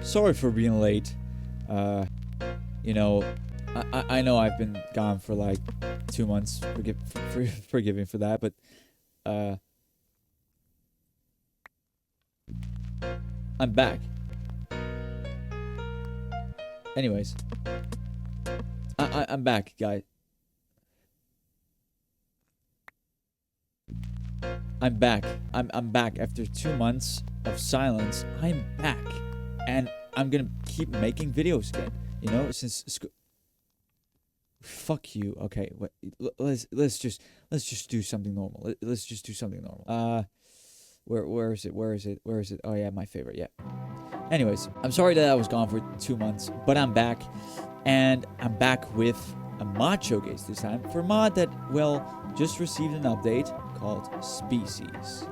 Sorry for being late. You know, I know I've been gone for like 2 months. Forgive me for that, but I'm back. Anyways, I'm back, guys. I'm back. I'm back after 2 months of silence. I'm back, and I'm gonna keep making videos again. You know, since fuck you. Okay, wait. Let's just do something normal. Let's just do something normal. Where is it? Oh yeah, my favorite. Yeah. Anyways, I'm sorry that I was gone for 2 months, but I'm back, and I'm back with a mod showcase this time for a mod that, well, just received an update called Species.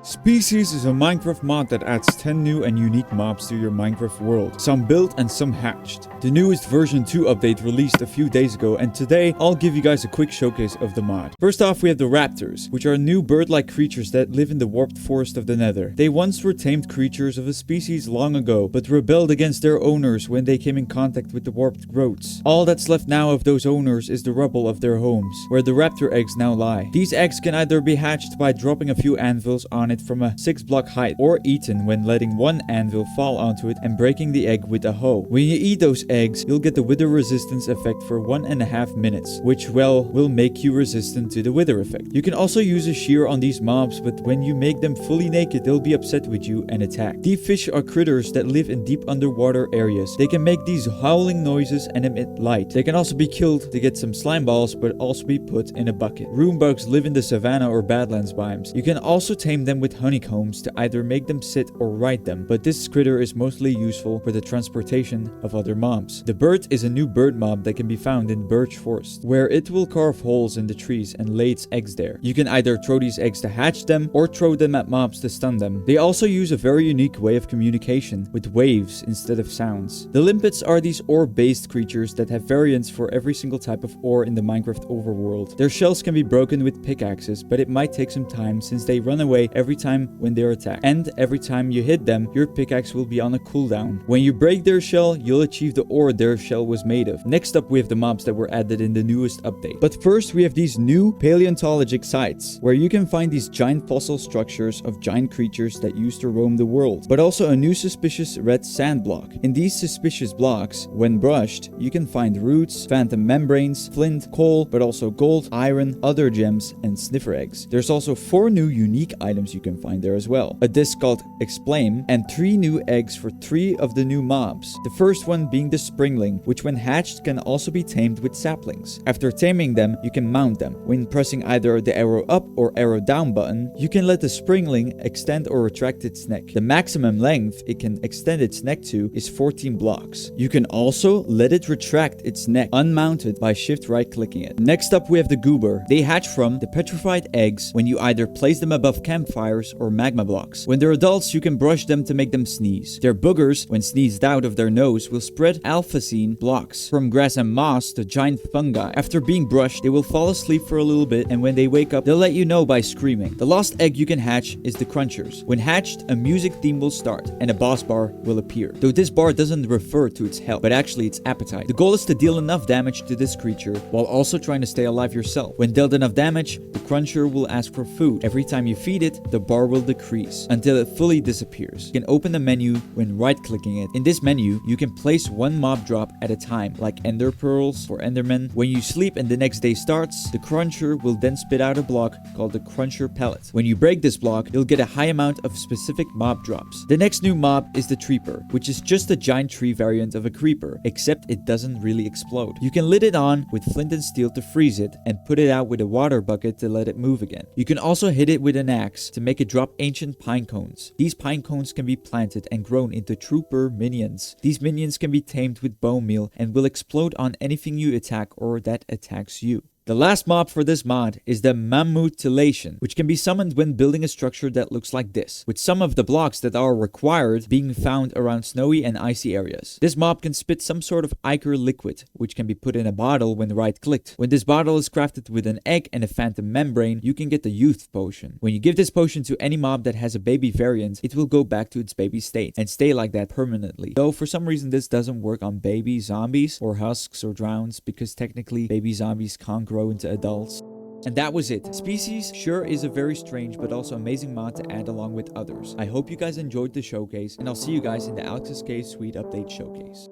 Species is a Minecraft mod that adds 10 new and unique mobs to your Minecraft world. Some built and some hatched. The newest version 2 update released a few days ago, and today I'll give you guys a quick showcase of the mod. First off, we have the Raptors, which are new bird-like creatures that live in the warped forest of the Nether. They once were tamed creatures of a species long ago, but rebelled against their owners when they came in contact with the warped growths. All that's left now of those owners is the rubble of their homes, where the raptor eggs now lie. These eggs can either be hatched by dropping a few anvils on it from a 6-block height, or eaten when letting one anvil fall onto it and breaking the egg with a hoe. When you eat those eggs, you'll get the wither resistance effect for 1.5 minutes, which, well, will make you resistant to the wither effect. You can also use a shear on these mobs, but when you make them fully naked, they'll be upset with you and attack. Deep fish are critters that live in deep underwater areas. They can make these howling noises and emit light. They can also be killed to get some slime balls, but also be put in a bucket. Roombugs live in the savanna or badlands biomes. You can also tame them with honeycombs to either make them sit or ride them, but this critter is mostly useful for the transportation of other mobs. The bird is a new bird mob that can be found in birch forest, where it will carve holes in the trees and lay its eggs there. You can either throw these eggs to hatch them or throw them at mobs to stun them. They also use a very unique way of communication, with waves instead of sounds. The limpets are these ore-based creatures that have variants for every single type of ore in the Minecraft overworld. Their shells can be broken with pickaxes, but it might take some time since they run away every time when they're attacked. And every time you hit them, your pickaxe will be on a cooldown. When you break their shell, you'll achieve the ore their shell was made of. Next up, we have the mobs that were added in the newest update. But first, we have these new paleontologic sites, where you can find these giant fossil structures of giant creatures that used to roam the world, but also a new suspicious red sand block. In these suspicious blocks, when brushed, you can find roots, phantom membranes, flint, coal, but also gold, iron, other gems, and sniffer eggs. There's also 4 new unique items you can find there as well. A disc called Explain, and 3 new eggs for 3 of the new mobs. The first one being the Springling, which when hatched can also be tamed with saplings. After taming them, you can mount them. When pressing either the arrow up or arrow down button, you can let the Springling extend or retract its neck. The maximum length it can extend its neck to is 14 blocks. You can also let it retract its neck unmounted by shift right clicking it. Next up, we have the Goober. They hatch from the petrified eggs when you either place them above campfires or magma blocks. When they're adults, you can brush them to make them sneeze. Their boogers, when sneezed out of their nose, will spread alphacine blocks from grass and moss to giant fungi. After being brushed, they will fall asleep for a little bit, and when they wake up, they'll let you know by screaming. The last egg you can hatch is the Crunchers. When hatched, a music theme will start, and a boss bar will appear. Though this bar doesn't refer to its health, but actually its appetite. The goal is to deal enough damage to this creature, while also trying to stay alive yourself. When dealt enough damage, the Cruncher will ask for food. Every time you feed it, the bar will decrease, until it fully disappears. You can open the menu when right-clicking it. In this menu, you can place one mob drop at a time, like ender pearls or endermen. When you sleep and the next day starts, the Cruncher will then spit out a block called the Cruncher pellet. When you break this block, you'll get a high amount of specific mob drops. The next new mob is the Treeper, which is just a giant tree variant of a creeper, except it doesn't really explode. You can lit it on with flint and steel to freeze it, and put it out with a water bucket to let it move again. You can also hit it with an axe to make it drop ancient pine cones. These pine cones can be planted and grown into Treeper minions. These minions can be tamed with bone meal and will explode on anything you attack or that attacks you. The last mob for this mod is the Mammutilation, which can be summoned when building a structure that looks like this, with some of the blocks that are required being found around snowy and icy areas. This mob can spit some sort of ichor liquid, which can be put in a bottle when right-clicked. When this bottle is crafted with an egg and a phantom membrane, you can get the youth potion. When you give this potion to any mob that has a baby variant, it will go back to its baby state and stay like that permanently. Though for some reason this doesn't work on baby zombies or husks or drowns, because technically baby zombies can't grow into adults. And that was it. Species sure is a very strange but also amazing mod to add along with others. I hope you guys enjoyed the showcase, and I'll see you guys in the Alex's Cave Suite Update Showcase.